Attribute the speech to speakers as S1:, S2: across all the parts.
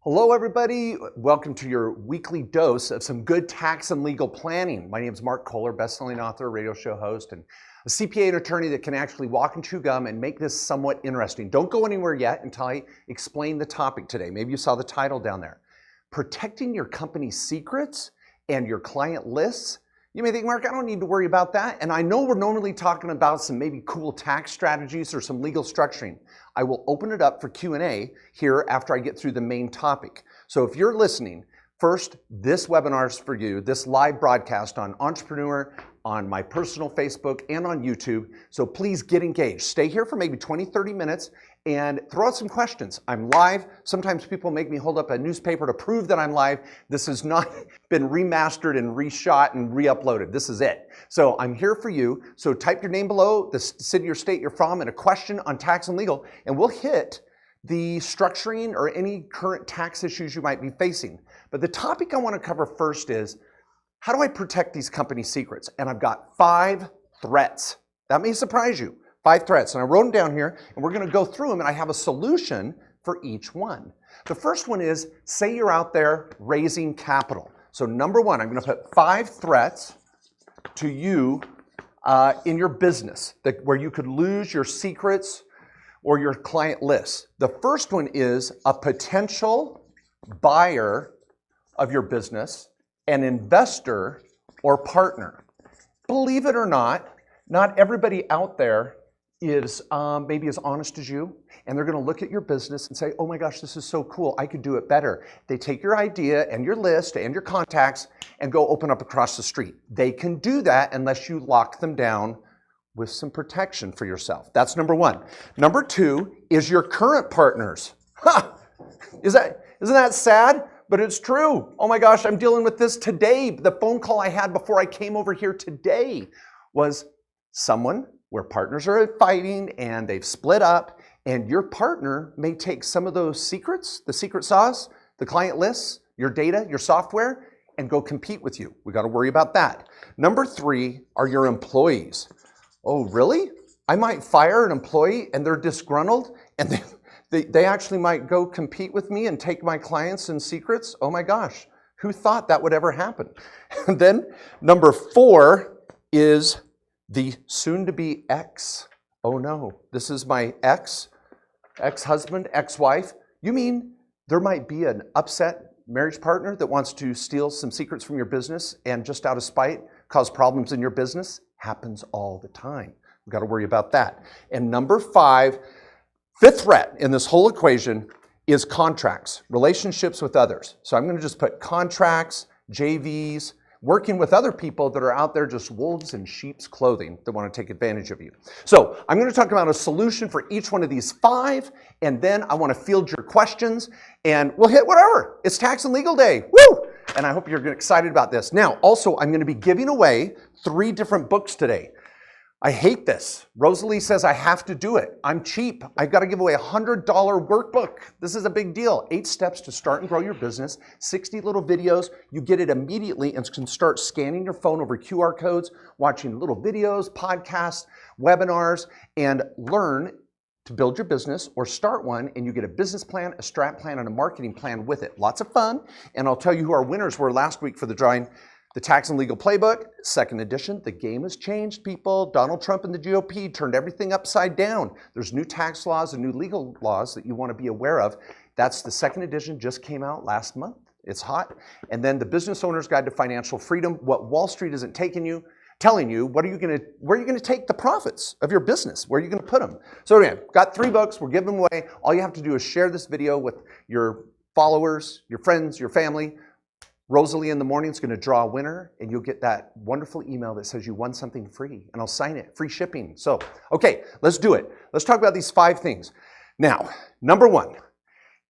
S1: Hello everybody, welcome to your weekly dose of some good tax and legal planning. My name is Mark Kohler, best-selling author, radio show host, and a CPA and attorney that can actually walk and chew gum and make this somewhat interesting. Don't go anywhere yet until I explain the topic today. Maybe you saw the title down there. Protecting your company's secrets and your client lists. You may think, Mark, I don't need to worry about that. And I know we're normally talking about some maybe cool tax strategies or some legal structuring. I will open it up for Q&A here after I get through the main topic. So if you're listening, first, this webinar is for you, this live broadcast on Entrepreneur, on my personal Facebook, and on YouTube. So please get engaged. Stay here for maybe 20, 30 minutes and throw out some questions. I'm live. Sometimes people make me hold up a newspaper to prove that I'm live. This has not been remastered and reshot and re-uploaded. This is it. So I'm here for you. So type your name below, the city or state you're from, and a question on tax and legal, and we'll hit the structuring or any current tax issues you might be facing. But the topic I want to cover first is, how do I protect these company secrets? And I've got 5 threats. That may surprise you. 5 threats. And I wrote them down here, and we're going to go through them, and I have a solution for each one. The first one is, say you're out there raising capital. So number 1, I'm going to put 5 threats to you in your business where you could lose your secrets or your client lists. The first one is a potential buyer of your business, an investor or partner. Believe it or not everybody out there is maybe as honest as you, and they're going to look at your business and say, oh my gosh, this is so cool, I could do it better. They take your idea and your list and your contacts and go open up across the street. They can do that unless you lock them down with some protection for yourself. That's number 1. Number 2 is your current partners. Isn't that sad? But it's true. Oh my gosh, I'm dealing with this today. The phone call I had before I came over here today was someone where partners are fighting and they've split up, and your partner may take some of those secrets, the secret sauce, the client lists, your data, your software, and go compete with you. We got to worry about that. Number 3 are your employees. Oh, really? I might fire an employee and they're disgruntled and they actually might go compete with me and take my clients and secrets. Oh my gosh, who thought that would ever happen? And then number 4 is the soon-to-be ex. Oh no, this is my ex-husband, ex-wife. You mean there might be an upset marriage partner that wants to steal some secrets from your business and just out of spite cause problems in your business? Happens all the time. We've got to worry about that. And number 5, 5th threat in this whole equation is contracts, relationships with others. So I'm going to just put contracts, JVs, working with other people that are out there just wolves in sheep's clothing that want to take advantage of you. So I'm going to talk about a solution for each one of these 5, and then I want to field your questions, and we'll hit whatever. It's tax and legal day. Woo! And I hope you're excited about this. Now, also, I'm going to be giving away 3 different books today. I hate this. Rosalie says I have to do it. I'm cheap. I've got to give away a $100 workbook. This is a big deal. 8 steps to start and grow your business, 60 little videos. You get it immediately and can start scanning your phone over QR codes, watching little videos, podcasts, webinars, and learn to build your business or start one, and you get a business plan, a strat plan, and a marketing plan with it. Lots of fun, and I'll tell you who our winners were last week for the drawing. The Tax and Legal Playbook, 2nd edition. The game has changed, people. Donald Trump and the GOP turned everything upside down. There's new tax laws and new legal laws that you want to be aware of. That's the 2nd edition, just came out last month. It's hot. And then the Business Owner's Guide to Financial Freedom, what Wall Street isn't telling you, where are you going to take the profits of your business? Where are you going to put them? So again, got 3 books. We're giving them away. All you have to do is share this video with your followers, your friends, your family. Rosalie in the morning is going to draw a winner, and you'll get that wonderful email that says you won something free, and I'll sign it, free shipping. So, okay, let's do it. Let's talk about these 5 things. Now, number 1,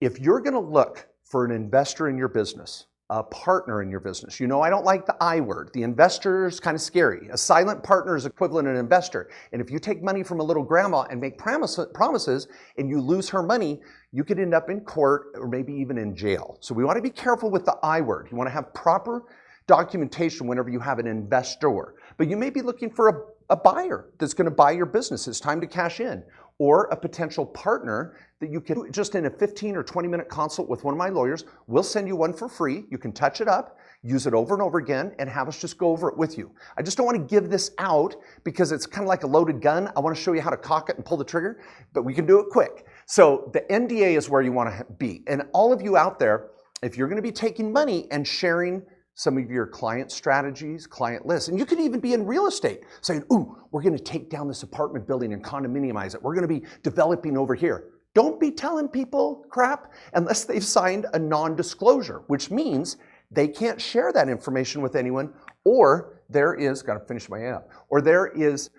S1: if you're going to look for an investor in your business, a partner in your business. You know, I don't like the I word. The investor is kind of scary. A silent partner is equivalent to an investor. And if you take money from a little grandma and make promises and you lose her money, you could end up in court or maybe even in jail. So we want to be careful with the I word. You want to have proper documentation whenever you have an investor. But you may be looking for a buyer that's going to buy your business. It's time to cash in. or a potential partner that you can, just in a 15 or 20-minute consult with one of my lawyers, we'll send you one for free. You can touch it up, use it over and over again, and have us just go over it with you. I just don't want to give this out because it's kind of like a loaded gun. I want to show you how to cock it and pull the trigger, but we can do it quick. So the NDA is where you want to be. And all of you out there, if you're going to be taking money and sharing some of your client strategies, client lists, and you could even be in real estate saying, ooh, we're going to take down this apartment building and condominiumize it. We're going to be developing over here. Don't be telling people crap unless they've signed a non-disclosure, which means they can't share that information with anyone, or there is, got to finish my app, or there is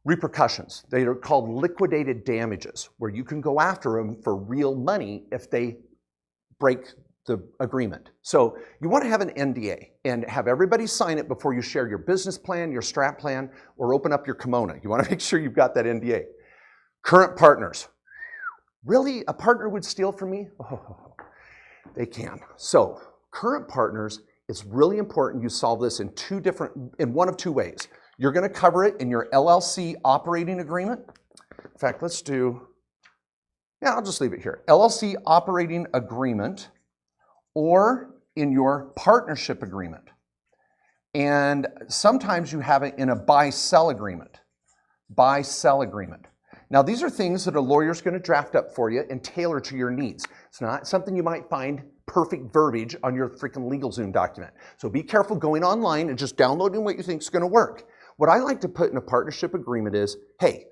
S1: repercussions. They are called liquidated damages, where you can go after them for real money if they break the agreement. So you want to have an NDA and have everybody sign it before you share your business plan, your strat plan, or open up your kimono. You want to make sure you've got that NDA. Current partners. Really, a partner would steal from me? Oh, they can. So current partners, it's really important you solve this in one of two ways. You're going to cover it in your LLC operating agreement. In fact, I'll just leave it here. LLC operating agreement, or in your partnership agreement. And sometimes you have it in a buy-sell agreement. Buy-sell agreement. Now, these are things that a lawyer's going to draft up for you and tailor to your needs. It's not something you might find perfect verbiage on your freaking LegalZoom document. So be careful going online and just downloading what you think is going to work. What I like to put in a partnership agreement is, hey,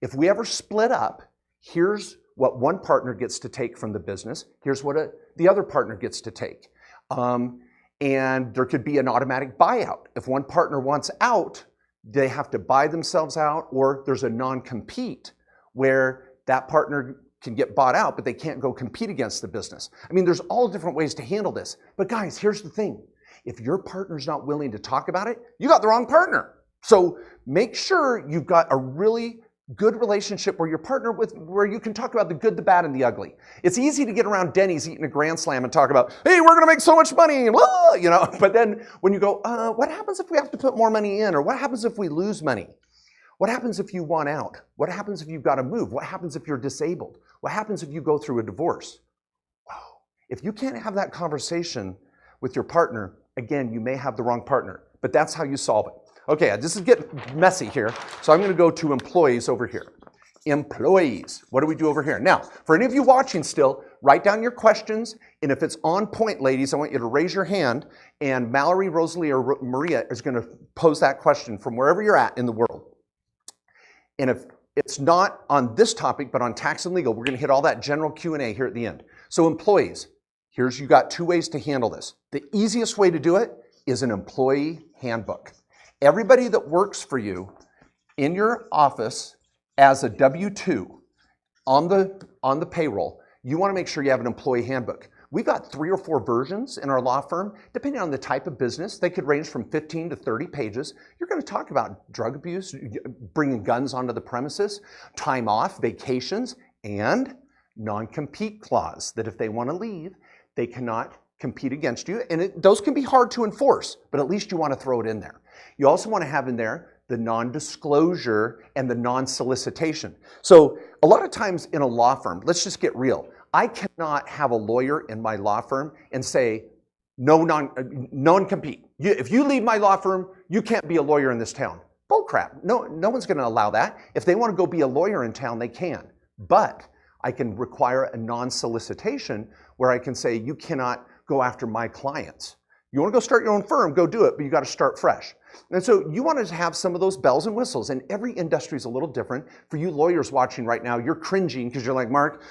S1: if we ever split up, here's what one partner gets to take from the business. Here's what the other partner gets to take. And there could be an automatic buyout. If one partner wants out, they have to buy themselves out, or there's a non-compete where that partner can get bought out, but they can't go compete against the business. I mean, there's all different ways to handle this. But guys, here's the thing. If your partner's not willing to talk about it, you got the wrong partner. So make sure you've got a really good relationship where where you can talk about the good, the bad, and the ugly. It's easy to get around Denny's eating a Grand Slam and talk about, hey, we're going to make so much money, but then when you go, what happens if we have to put more money in? Or what happens if we lose money? What happens if you want out? What happens if you've got to move? What happens if you're disabled? What happens if you go through a divorce? Wow. If you can't have that conversation with your partner, again, you may have the wrong partner, but that's how you solve it. Okay, this is getting messy here, so I'm going to go to employees over here. Employees, what do we do over here? Now, for any of you watching still, write down your questions, and if it's on point, ladies, I want you to raise your hand, and Mallory, Rosalie, or Maria is going to pose that question from wherever you're at in the world. And if it's not on this topic, but on tax and legal, we're going to hit all that general Q&A here at the end. So employees, you got two ways to handle this. The easiest way to do it is an employee handbook. Everybody that works for you in your office as a W-2 on the payroll, you want to make sure you have an employee handbook. We've got 3 or 4 versions in our law firm. Depending on the type of business, they could range from 15 to 30 pages. You're going to talk about drug abuse, bringing guns onto the premises, time off, vacations, and non-compete clause, that if they want to leave, they cannot compete against you. And those can be hard to enforce, but at least you want to throw it in there. You also want to have in there the non-disclosure and the non-solicitation. So a lot of times in a law firm, let's just get real. I cannot have a lawyer in my law firm and say, no non-compete. If you leave my law firm, you can't be a lawyer in this town. Bull crap. No one's going to allow that. If they want to go be a lawyer in town, they can. But I can require a non-solicitation where I can say, you cannot go after my clients. You want to go start your own firm, go do it, but you got to start fresh. And so you want to have some of those bells and whistles, and every industry is a little different. For you lawyers watching right now, you're cringing because you're like, Mark,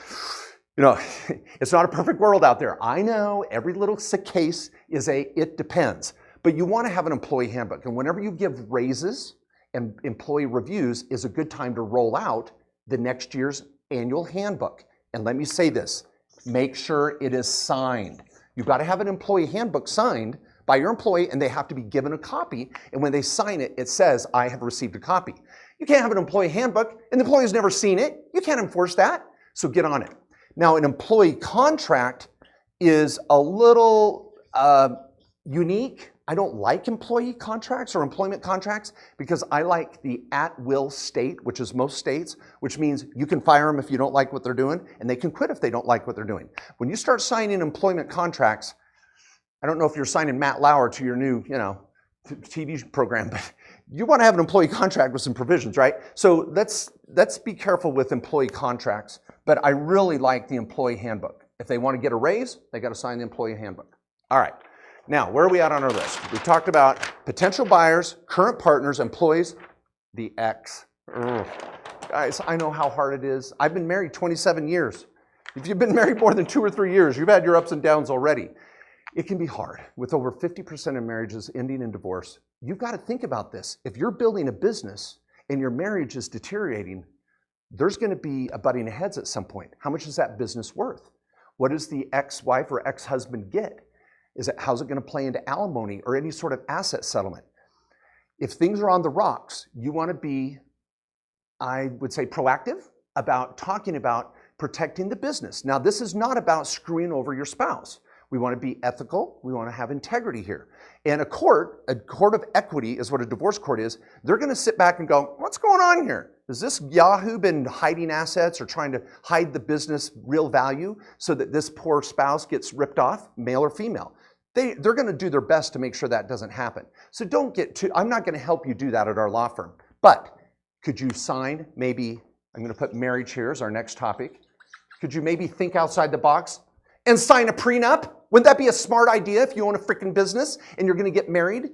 S1: it's not a perfect world out there. I know every little case is it depends, but you want to have an employee handbook. And whenever you give raises and employee reviews is a good time to roll out the next year's annual handbook. And let me say this, make sure it is signed. You've got to have an employee handbook signed by your employee, and they have to be given a copy. And when they sign it, it says, I have received a copy. You can't have an employee handbook, and the employee's never seen it. You can't enforce that, so get on it. Now, an employee contract is a little unique. I don't like employee contracts or employment contracts because I like the at-will state, which is most states, which means you can fire them if you don't like what they're doing, and they can quit if they don't like what they're doing. When you start signing employment contracts, I don't know if you're signing Matt Lauer to your new, TV program, but you want to have an employee contract with some provisions, right? So let's be careful with employee contracts, but I really like the employee handbook. If they want to get a raise, they got to sign the employee handbook. All right. Now, where are we at on our list? We've talked about potential buyers, current partners, employees, the X. Ugh. Guys, I know how hard it is. I've been married 27 years. If you've been married more than 2 or 3 years, you've had your ups and downs already. It can be hard. With over 50% of marriages ending in divorce, you've got to think about this. If you're building a business and your marriage is deteriorating, there's going to be a butting of heads at some point. How much is that business worth? What does the ex-wife or ex-husband get? How's it going to play into alimony or any sort of asset settlement? If things are on the rocks, you want to be, I would say, proactive about talking about protecting the business. Now, this is not about screwing over your spouse. We want to be ethical. We want to have integrity here. And a court of equity is what a divorce court is. They're going to sit back and go, what's going on here? Has this Yahoo been hiding assets or trying to hide the business real value so that this poor spouse gets ripped off, male or female? They're going to do their best to make sure that doesn't happen. So don't get too, I'm not going to help you do that at our law firm. But could you sign maybe, I'm going to put marriage here as our next topic. Could you maybe think outside the box and sign a prenup? Wouldn't that be a smart idea if you own a freaking business and you're going to get married?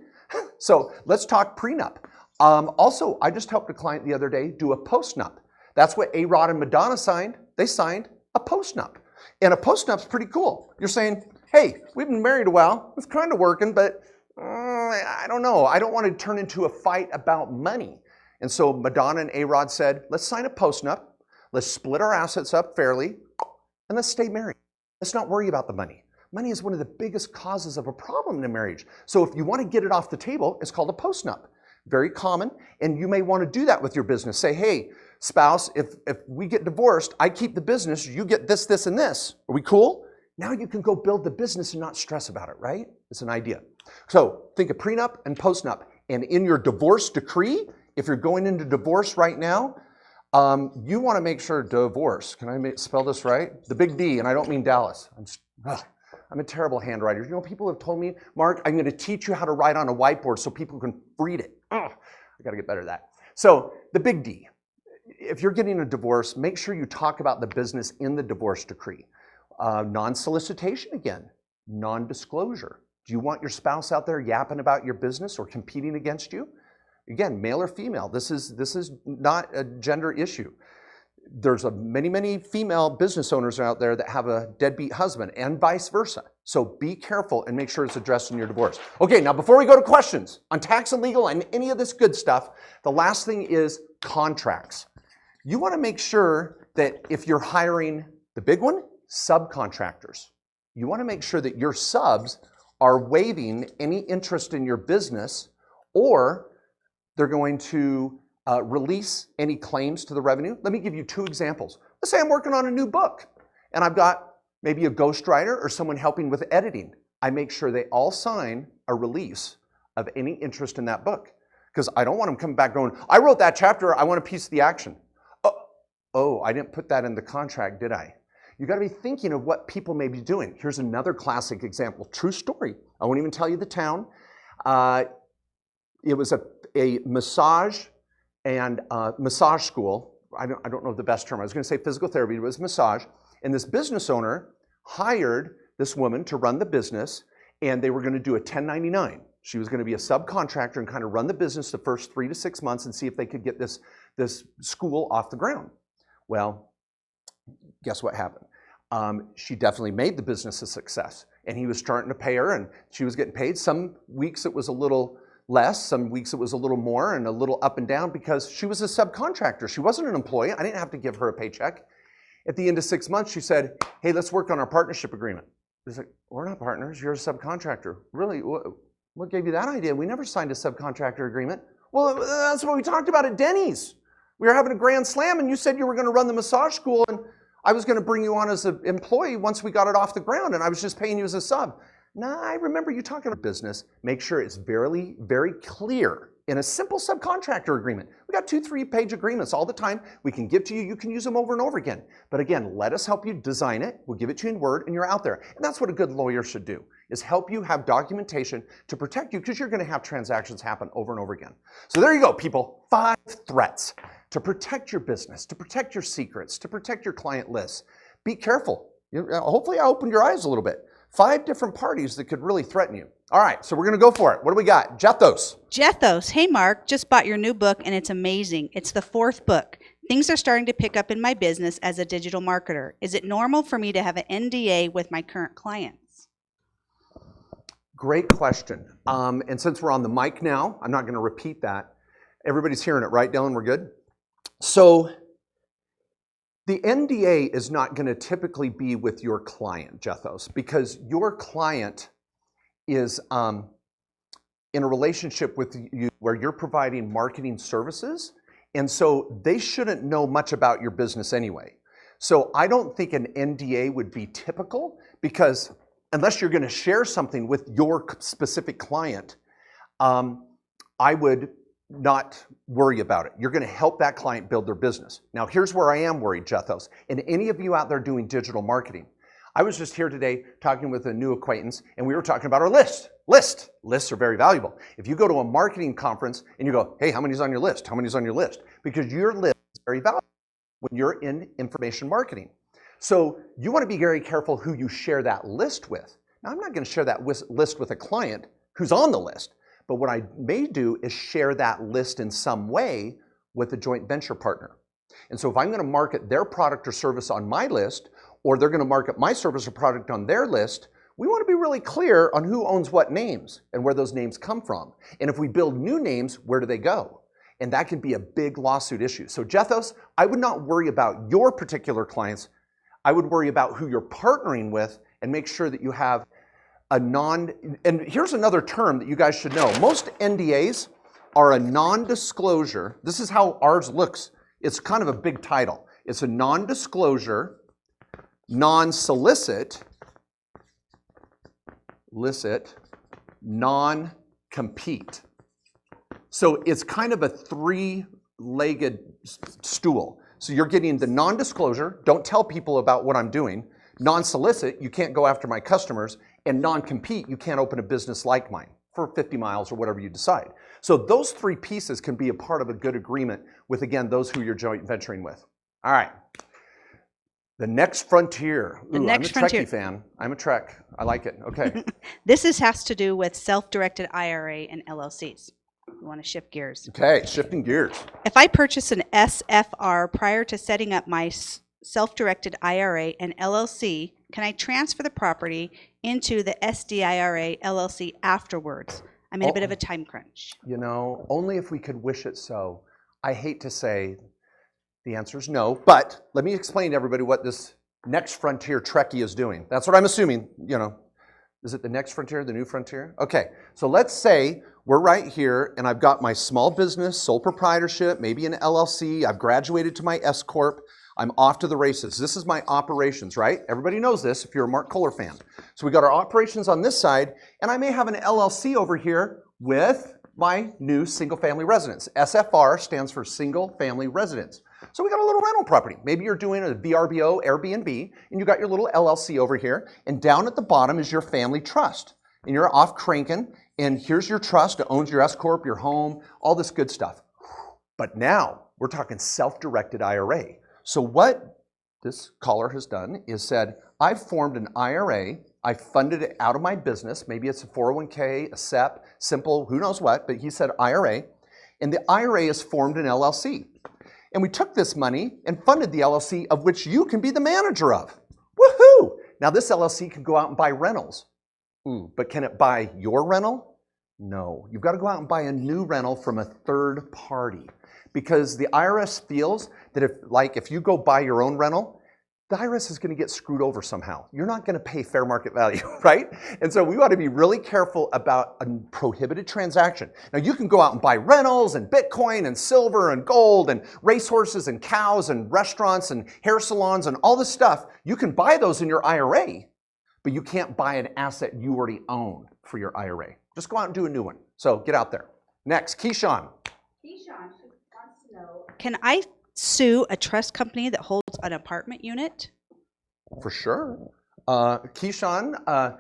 S1: So let's talk prenup. Also, I just helped a client the other day do a postnup. That's what A-Rod and Madonna signed. They signed a postnup. And a postnup's pretty cool. You're saying, hey, we've been married a while. It's kind of working, but I don't know. I don't want to turn into a fight about money. And so Madonna and A-Rod said, let's sign a postnup. Let's split our assets up fairly, and let's stay married. Let's not worry about the money. Money is one of the biggest causes of a problem in a marriage. So if you want to get it off the table, it's called a postnup. Very common, and you may want to do that with your business. Say, hey, spouse, if we get divorced, I keep the business, you get this, this, and this. Are we cool? Now you can go build the business and not stress about it, right? It's an idea. So think of prenup and postnup. And in your divorce decree, if you're going into divorce right now, you want to make sure divorce, can I spell this right? The big D, and I don't mean Dallas. I'm a terrible handwriter. You know, people have told me, Mark, I'm going to teach you how to write on a whiteboard so people can read it. I got to get better at that. So the big D, if you're getting a divorce, make sure you talk about the business in the divorce decree. Non-solicitation again, non-disclosure. Do you want your spouse out there yapping about your business or competing against you? Again, male or female, this is not a gender issue. There's many female business owners out there that have a deadbeat husband and vice versa. So be careful and make sure it's addressed in your divorce. Okay, now before we go to questions on tax and legal and any of this good stuff, the last thing is contracts. You want to make sure that if you're hiring, the big one, subcontractors. You want to make sure that your subs are waiving any interest in your business, or they're going to release any claims to the revenue. Let me give you 2 examples. Let's say I'm working on a new book and I've got maybe a ghostwriter or someone helping with editing. I make sure they all sign a release of any interest in that book, because I don't want them coming back going, I wrote that chapter, I want a piece of the action. Oh, I didn't put that in the contract, did I? You got to be thinking of what people may be doing. Here's another classic example, true story. I won't even tell you the town. It was a massage and massage school. I don't know the best term. I was going to say physical therapy, but it was massage. And this business owner hired this woman to run the business, and they were going to do a 1099. She was going to be a subcontractor and kind of run the business the first 3 to 6 months and see if they could get this school off the ground. Well, guess what happened? She definitely made the business a success, and he was starting to pay her, and she was getting paid. Some weeks it was a little less, some weeks it was a little more, and a little up and down because she was a subcontractor. She wasn't an employee. I didn't have to give her a paycheck. At the end of 6 months, she said, hey, let's work on our partnership agreement. He's like, we're not partners, you're a subcontractor. Really, what gave you that idea? We never signed a subcontractor agreement. Well, that's what we talked about at Denny's. We were having a grand slam, and you said you were going to run the massage school, and I was going to bring you on as an employee once we got it off the ground, and I was just paying you as a sub. Nah, I remember you talking about business. Make sure it's very, very clear in a simple subcontractor agreement. We got 2-3 page agreements all the time. We can give to you. You can use them over and over again. But again, let us help you design it. We'll give it to you in Word and you're out there. And that's what a good lawyer should do, is help you have documentation to protect you, because you're going to have transactions happen over and over again. So there you go, people. 5 threats to protect your business, to protect your secrets, to protect your client lists. Be careful. Hopefully I opened your eyes a little bit. 5 different parties that could really threaten you. All right, so we're going to go for it. What do we got? Jethos.
S2: Jethos. Hey, Mark, just bought your new book and it's amazing. It's the 4th book. Things are starting to pick up in my business as a digital marketer. Is it normal for me to have an NDA with my current clients?
S1: Great question. And since we're on the mic now, I'm not going to repeat that. Everybody's hearing it, right, Dylan? We're good? So the NDA is not going to typically be with your client, Jethos, because your client is in a relationship with you where you're providing marketing services, and so they shouldn't know much about your business anyway. So I don't think an NDA would be typical, because unless you're going to share something with your specific client, I would not worry about it. You're going to help that client build their business. Now, here's where I am worried, Jethos, and any of you out there doing digital marketing. I was just here today talking with a new acquaintance, and we were talking about our list. Lists are very valuable. If you go to a marketing conference and you go, hey, how many's on your list? How many's on your list? Because your list is very valuable when you're in information marketing. So you want to be very careful who you share that list with. Now, I'm not going to share that list with a client who's on the list. But what I may do is share that list in some way with a joint venture partner. And so if I'm going to market their product or service on my list, or they're going to market my service or product on their list, we want to be really clear on who owns what names and where those names come from. And if we build new names, where do they go? And that can be a big lawsuit issue. So Jethos, I would not worry about your particular clients. I would worry about who you're partnering with and make sure that you have and here's another term that you guys should know. Most NDAs are a non-disclosure. This is how ours looks. It's kind of a big title. It's a non-disclosure, non-solicit, non-compete. So it's kind of a 3-legged stool. So you're getting the non-disclosure, don't tell people about what I'm doing. Non-solicit, you can't go after my customers. And non-compete, you can't open a business like mine for 50 miles or whatever you decide. So those 3 pieces can be a part of a good agreement with, again, those who you're joint venturing with. All right. The next frontier. Ooh, I'm a Trekkie fan. I'm a Trek. I like it. Okay.
S2: This has to do with self-directed IRA and LLCs. We want to shift gears.
S1: Okay, shifting gears.
S2: If I purchase an SFR prior to setting up my self-directed IRA and LLC, can I transfer the property into the SDIRA LLC afterwards? I'm in a bit of a time crunch.
S1: You know, only if we could wish it so. I hate to say the answer is no, but let me explain to everybody what this next frontier Trekkie is doing. That's what I'm assuming, you know. Is it the next frontier, the new frontier? Okay, so let's say we're right here and I've got my small business, sole proprietorship, maybe an LLC. I've graduated to my S Corp. I'm off to the races. This is my operations, right? Everybody knows this if you're a Mark Kohler fan. So we got our operations on this side, and I may have an LLC over here with my new single family residence. SFR stands for single family residence. So we got a little rental property. Maybe you're doing a VRBO, Airbnb, and you got your little LLC over here, and down at the bottom is your family trust. And you're off cranking, and here's your trust that owns your S Corp, your home, all this good stuff. But now we're talking self-directed IRA. So what this caller has done is said, I've formed an IRA, I funded it out of my business, maybe it's a 401k, a SEP, simple, who knows what, but he said IRA, and the IRA has formed an LLC. And we took this money and funded the LLC of which you can be the manager of. Woohoo! Now this LLC can go out and buy rentals. But can it buy your rental? No. You've got to go out and buy a new rental from a third party. Because the IRS feels that if you go buy your own rental, the IRS is going to get screwed over somehow. You're not going to pay fair market value, right? And so we ought to be really careful about a prohibited transaction. Now you can go out and buy rentals and Bitcoin and silver and gold and racehorses and cows and restaurants and hair salons and all this stuff. You can buy those in your IRA, but you can't buy an asset you already own for your IRA. Just go out and do a new one. So get out there. Next, Keyshawn.
S2: Keyshawn wants to know, can I sue a trust company that holds an apartment unit?
S1: For sure. Keyshawn,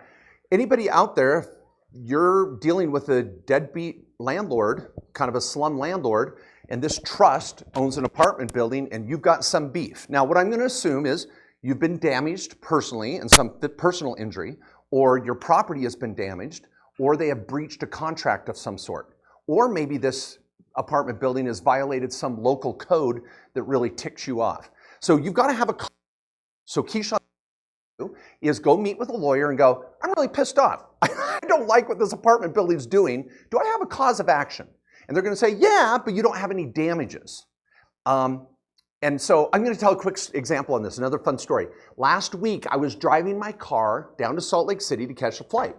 S1: anybody out there, if you're dealing with a deadbeat landlord, kind of a slum landlord, and this trust owns an apartment building and you've got some beef. Now, what I'm going to assume is you've been damaged personally and some personal injury, or your property has been damaged, or they have breached a contract of some sort. Or maybe this apartment building has violated some local code that really ticks you off. So you've got to have a... So Keyshawn is go meet with a lawyer and go, I'm really pissed off. I don't like what this apartment building's doing. Do I have a cause of action? And they're going to say, yeah, but you don't have any damages. And so I'm going to tell a quick example on this, another fun story. Last week, I was driving my car down to Salt Lake City to catch a flight.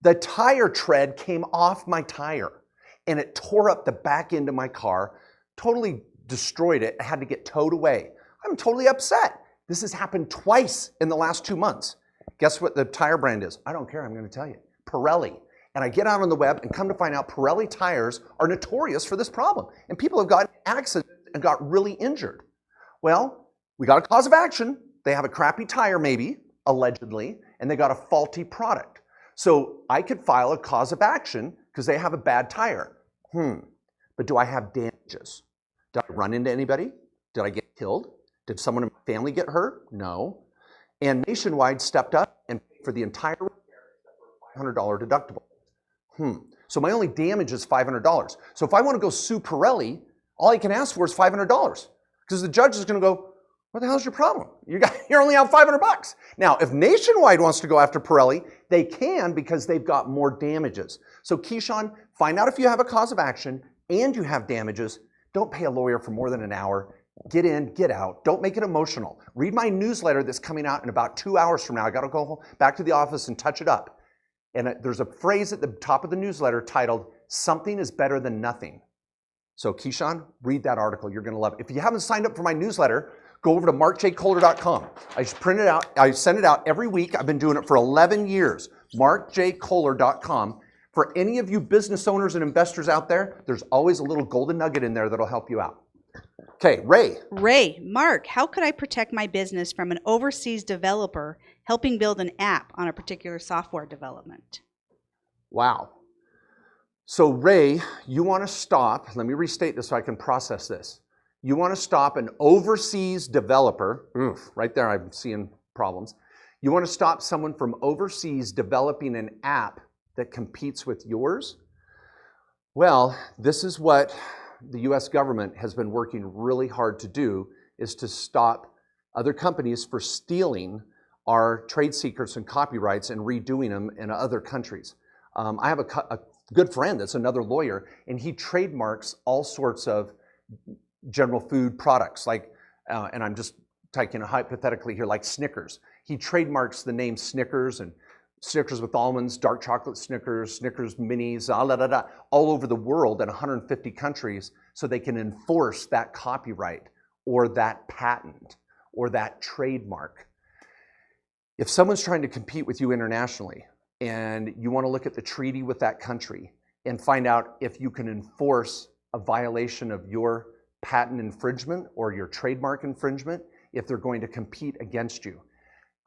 S1: The tire tread came off my tire and it tore up the back end of my car, totally destroyed it. I had to get towed away. I'm totally upset. This has happened twice in the last 2 months. Guess what the tire brand is? I don't care, I'm going to tell you. Pirelli. And I get out on the web and come to find out Pirelli tires are notorious for this problem. And people have gotten accidents and got really injured. Well, we got a cause of action. They have a crappy tire maybe, allegedly, and they got a faulty product. So I could file a cause of action because they have a bad tire. But do I have damages? Did I run into anybody? Did I get killed? Did someone in my family get hurt? No. And Nationwide stepped up and paid for the entire $500 deductible. So my only damage is $500. So if I want to go sue Pirelli, all I can ask for is $500 because the judge is going to go, what the hell's your problem? You're only out $500. Now, if Nationwide wants to go after Pirelli, they can because they've got more damages. So Keyshawn, find out if you have a cause of action and you have damages. Don't pay a lawyer for more than an hour. Get in, get out. Don't make it emotional. Read my newsletter that's coming out in about 2 hours from now. I got to go back to the office and touch it up. And there's a phrase at the top of the newsletter titled, something is better than nothing. So Keyshawn, read that article. You're going to love it. If you haven't signed up for my newsletter, go over to markjkohler.com. I just print it out. I send it out every week. I've been doing it for 11 years. markjkohler.com. For any of you business owners and investors out there, there's always a little golden nugget in there that'll help you out. Okay, Ray.
S2: Ray, Mark, how could I protect my business from an overseas developer helping build an app on a particular software development?
S1: Wow. So Ray, you want to stop, let me restate this so I can process this. You want to stop an overseas developer, right there I'm seeing problems. You want to stop someone from overseas developing an app that competes with yours? Well, this is what the US government has been working really hard to do, is to stop other companies for stealing our trade secrets and copyrights and redoing them in other countries. I have a good friend that's another lawyer, and he trademarks all sorts of general food products, like, and I'm just taking hypothetically here, like Snickers. He trademarks the name Snickers and Snickers with almonds, dark chocolate Snickers, Snickers minis, all over the world in 150 countries, so they can enforce that copyright or that patent or that trademark. If someone's trying to compete with you internationally and you want to look at the treaty with that country and find out if you can enforce a violation of your patent infringement or your trademark infringement, if they're going to compete against you,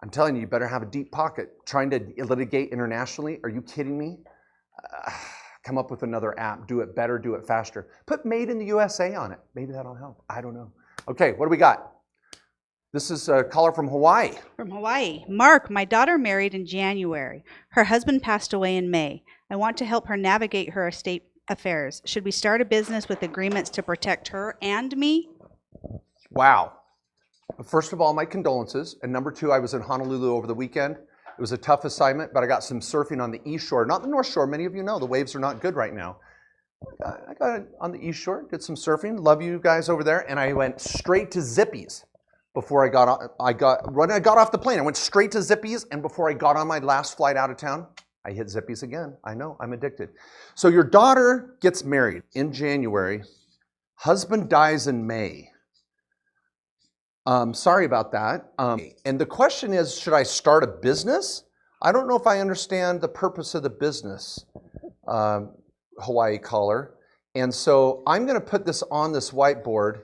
S1: I'm telling you, you better have a deep pocket. Trying to litigate internationally? Are you kidding me? Come up with another app. Do it better, do it faster. Put made in the USA on it. Maybe that'll help. I don't know. Okay, what do we got? This is a caller from Hawaii.
S2: From Hawaii. Mark, my daughter married in January. Her husband passed away in May. I want to help her navigate her estate affairs. Should we start a business with agreements to protect her and me?
S1: Wow. First of all, my condolences. And number two, I was in Honolulu over the weekend. It was a tough assignment, but I got some surfing on the East Shore, not the North Shore. Many of you know the waves are not good right now. I got on the East Shore, did some surfing. Love you guys over there. And I went straight to Zippy's before I got off the plane. I went straight to Zippy's, and before I got on my last flight out of town, I hit Zippy's again. I know, I'm addicted. So your daughter gets married in January. Husband dies in May. Sorry about that. And the question is, should I start a business I don't know if I understand the purpose of the business, Hawaii Kohler. And so I'm going to put this on this whiteboard,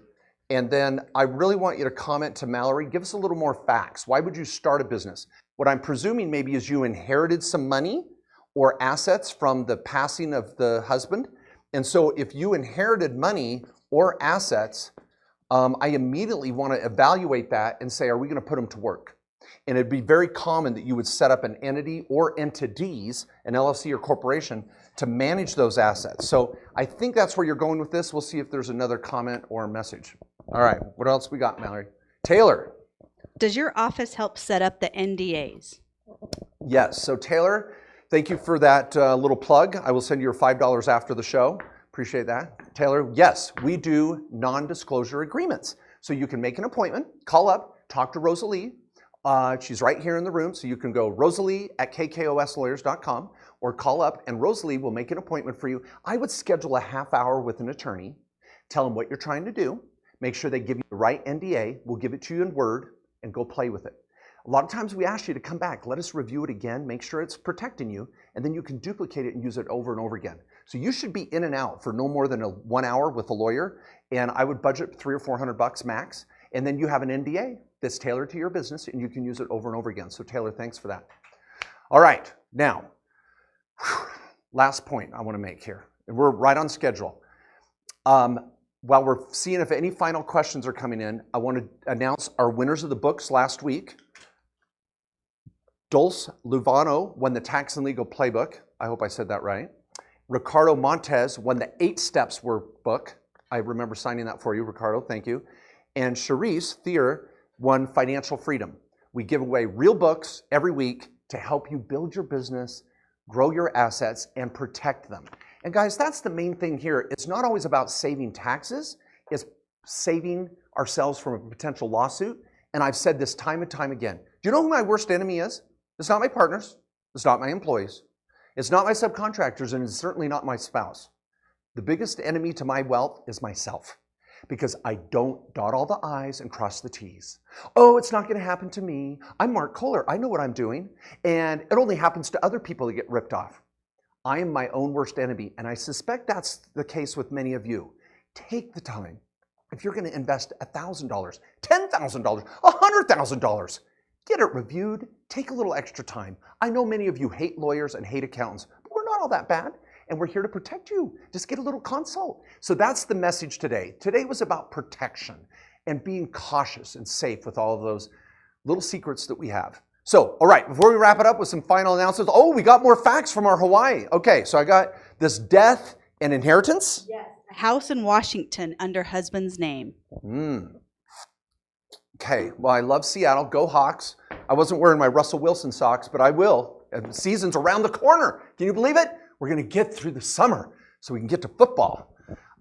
S1: and then I really want you to comment to Mallory. Give us a little more facts. Why would you start a business? What I'm presuming maybe is you inherited some money or assets from the passing of the husband. And so if you inherited money or assets, I immediately want to evaluate that and say, are we going to put them to work? And it'd be very common that you would set up an entity or entities, an LLC or corporation, to manage those assets. So I think that's where you're going with this. We'll see if there's another comment or message. All right, what else we got, Mallory? Taylor.
S2: Does your office help set up the NDAs?
S1: Yes, so Taylor, thank you for that little plug. I will send you your $5 after the show. Appreciate that. Taylor, yes, we do non-disclosure agreements. So you can make an appointment, call up, talk to Rosalie. She's right here in the room, so you can go rosalie@kkoslawyers.com or call up, and Rosalie will make an appointment for you. I would schedule a half hour with an attorney, tell them what you're trying to do, make sure they give you the right NDA, we'll give it to you in Word, and go play with it. A lot of times we ask you to come back, let us review it again, make sure it's protecting you, and then you can duplicate it and use it over and over again. So you should be in and out for no more than 1 hour with a lawyer, and I would budget $300 or $400 max, and then you have an NDA that's tailored to your business, and you can use it over and over again. So Taylor, thanks for that. All right, now, last point I want to make here, and we're right on schedule. While we're seeing if any final questions are coming in, I want to announce our winners of the books last week. Dulce Luvano won the Tax and Legal Playbook. I hope I said that right. Ricardo Montez won the 8 Steps Workbook. I remember signing that for you, Ricardo, thank you. And Charisse Thier won Financial Freedom. We give away real books every week to help you build your business, grow your assets, and protect them. And guys, that's the main thing here. It's not always about saving taxes. It's saving ourselves from a potential lawsuit. And I've said this time and time again. Do you know who my worst enemy is? It's not my partners. It's not my employees. It's not my subcontractors, and it's certainly not my spouse. The biggest enemy to my wealth is myself, because I don't dot all the I's and cross the T's. Oh, it's not going to happen to me. I'm Mark Kohler. I know what I'm doing. And it only happens to other people that get ripped off. I am my own worst enemy, and I suspect that's the case with many of you. Take the time. If you're going to invest $1,000, $10,000, $100,000, get it reviewed. Take a little extra time. I know many of you hate lawyers and hate accountants, but we're not all that bad, and we're here to protect you. Just get a little consult. So that's the message today. Today was about protection and being cautious and safe with all of those little secrets that we have. So, all right, before we wrap it up with some final announcements, oh, we got more facts from our Hawaii. Okay, so I got this death and inheritance.
S2: Yes. A house in Washington under husband's name.
S1: Okay, well, I love Seattle. Go Hawks. I wasn't wearing my Russell Wilson socks, but I will. And the season's around the corner. Can you believe it? We're going to get through the summer so we can get to football.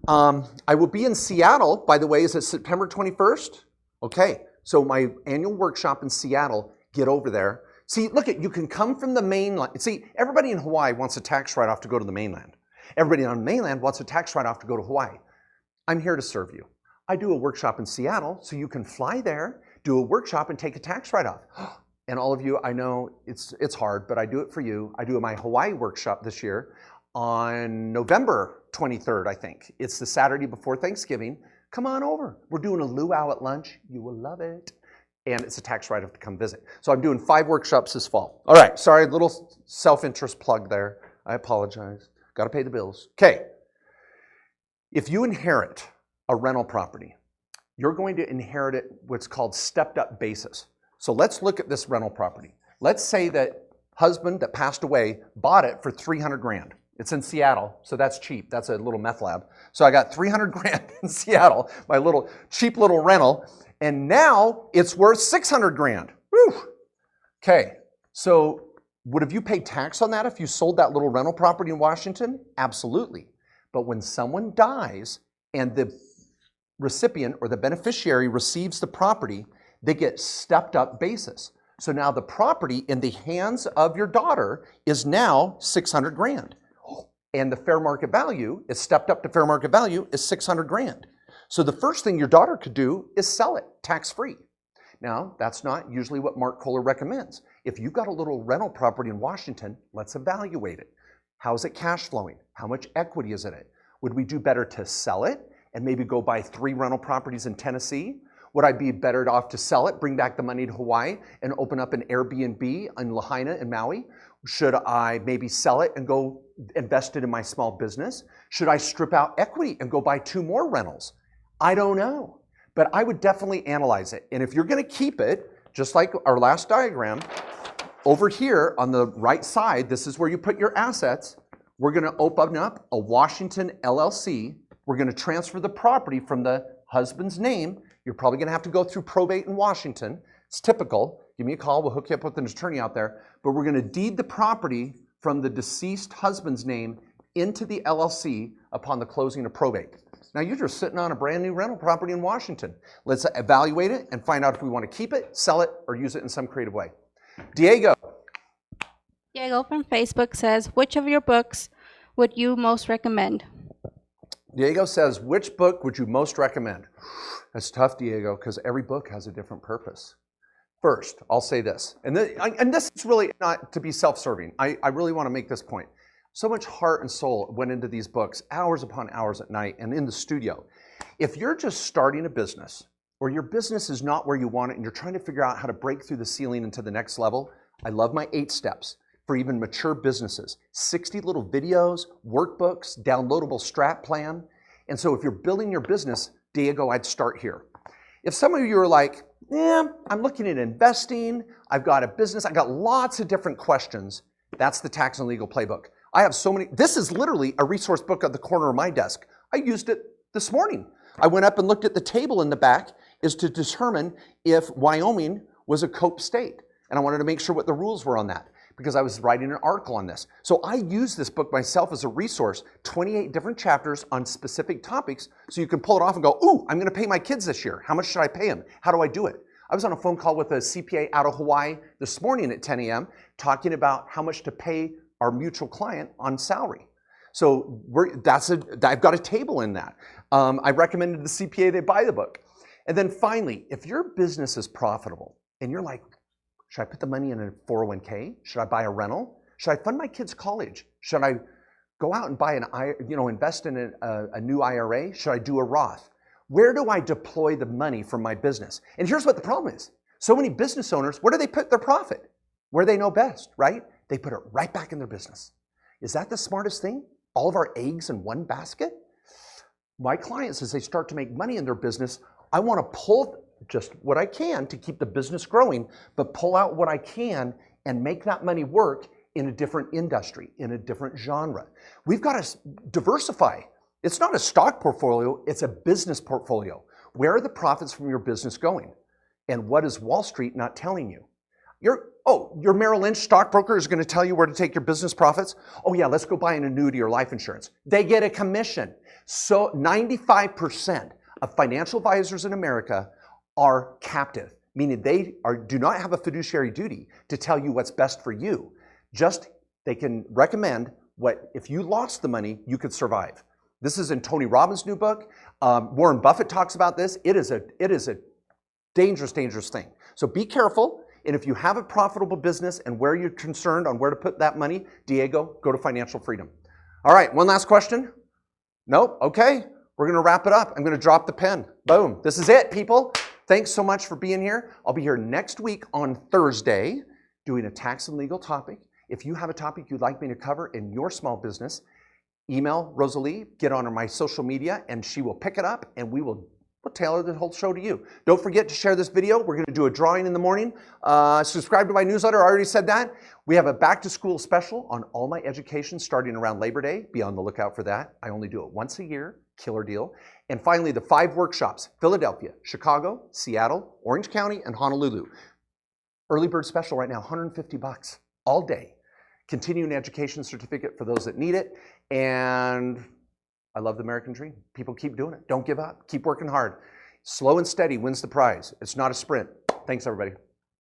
S1: I will be in Seattle, by the way. Is it September 21st? Okay, so my annual workshop in Seattle, get over there. See, look, you can come from the mainland. See, everybody in Hawaii wants a tax write-off to go to the mainland. Everybody on the mainland wants a tax write-off to go to Hawaii. I'm here to serve you. I do a workshop in Seattle, so you can fly there, do a workshop, and take a tax write-off. And all of you, I know it's hard, but I do it for you. I do my Hawaii workshop this year on November 23rd, I think. It's the Saturday before Thanksgiving. Come on over. We're doing a luau at lunch. You will love it. And it's a tax write-off to come visit. So I'm doing 5 workshops this fall. All right, sorry, little self-interest plug there. I apologize. Got to pay the bills. Okay. If you inherit a rental property, you're going to inherit it what's called stepped-up basis. So let's look at this rental property. Let's say that husband that passed away bought it for 300 grand. It's in Seattle, so that's cheap. That's a little meth lab. So I got 300 grand in Seattle, my little cheap little rental, and now it's worth 600 grand. Whew. Okay, so would have you paid tax on that if you sold that little rental property in Washington? Absolutely. But when someone dies and the recipient or the beneficiary receives the property, they get stepped up basis. So now the property in the hands of your daughter is now 600 grand. And the fair market value is stepped up to fair market value is 600 grand. So the first thing your daughter could do is sell it tax-free. Now, that's not usually what Mark Kohler recommends. If you've got a little rental property in Washington, let's evaluate it. How's it cash flowing? How much equity is in it? Would we do better to sell it and maybe go buy 3 rental properties in Tennessee? Would I be better off to sell it, bring back the money to Hawaii, and open up an Airbnb in Lahaina and Maui? Should I maybe sell it and go invest it in my small business? Should I strip out equity and go buy 2 more rentals? I don't know, but I would definitely analyze it. And if you're gonna keep it, just like our last diagram, over here on the right side, this is where you put your assets. We're gonna open up a Washington LLC. We're gonna transfer the property from the husband's name. You're probably gonna have to go through probate in Washington. It's typical. Give me a call, we'll hook you up with an attorney out there. But we're gonna deed the property from the deceased husband's name into the LLC upon the closing of probate. Now you're just sitting on a brand new rental property in Washington. Let's evaluate it and find out if we wanna keep it, sell it, or use it in some creative way. Diego.
S3: Diego from Facebook says, which of your books would you most recommend?
S1: Diego says, which book would you most recommend? That's tough, Diego, because every book has a different purpose. First, I'll say this, and this is really not to be self-serving. I really want to make this point. So much heart and soul went into these books, hours upon hours at night and in the studio. If you're just starting a business, or your business is not where you want it and you're trying to figure out how to break through the ceiling into the next level, I love my 8 steps for even mature businesses. 60 little videos, workbooks, downloadable strat plan. And so if you're building your business, Diego, I'd start here. If some of you are like, I'm looking at investing, I've got a business, I got lots of different questions, that's the Tax and Legal Playbook. I have so many, this is literally a resource book at the corner of my desk. I used it this morning. I went up and looked at the table in the back is to determine if Wyoming was a COPE state. And I wanted to make sure what the rules were on that because I was writing an article on this. So I use this book myself as a resource, 28 different chapters on specific topics, so you can pull it off and go, ooh, I'm gonna pay my kids this year. How much should I pay them? How do I do it? I was on a phone call with a CPA out of Hawaii this morning at 10 a.m. talking about how much to pay our mutual client on salary. So I've got a table in that. I recommended the CPA they buy the book. And then finally, if your business is profitable and you're like, should I put the money in a 401k? Should I buy a rental? Should I fund my kids' college? Should I go out and buy invest in a new IRA? Should I do a Roth? Where do I deploy the money from my business? And here's what the problem is. So many business owners, where do they put their profit? Where they know best, right? They put it right back in their business. Is that the smartest thing? All of our eggs in one basket? My clients, as they start to make money in their business, I want to pull just what I can to keep the business growing, but pull out what I can and make that money work in a different industry, in a different genre. We've got to diversify. It's not a stock portfolio, it's a business portfolio. Where are the profits from your business going? And what is Wall Street not telling you? Your Merrill Lynch stockbroker is going to tell you where to take your business profits? Oh yeah, let's go buy an annuity or life insurance. They get a commission. So 95% of financial advisors in America are captive, meaning they do not have a fiduciary duty to tell you what's best for you. Just they can recommend what, if you lost the money, you could survive. This is in Tony Robbins' new book. Warren Buffett talks about this. It is a dangerous, dangerous thing. So be careful. And if you have a profitable business and where you're concerned on where to put that money, Diego, go to Financial Freedom. All right, one last question? Nope, okay. We're gonna wrap it up. I'm gonna drop the pen. Boom, this is it, people. Thanks so much for being here. I'll be here next week on Thursday doing a tax and legal topic. If you have a topic you'd like me to cover in your small business, email Rosalie, get on my social media, and she will pick it up and we'll tailor the whole show to you. Don't forget to share this video. We're gonna do a drawing in the morning. Subscribe to my newsletter, I already said that. We have a back to school special on all my education starting around Labor Day. Be on the lookout for that. I only do it once a year, killer deal. And finally, the 5 workshops, Philadelphia, Chicago, Seattle, Orange County, and Honolulu. Early bird special right now, $150 all day. Continuing education certificate for those that need it. And I love the American dream. People keep doing it. Don't give up. Keep working hard. Slow and steady wins the prize. It's not a sprint. Thanks, everybody.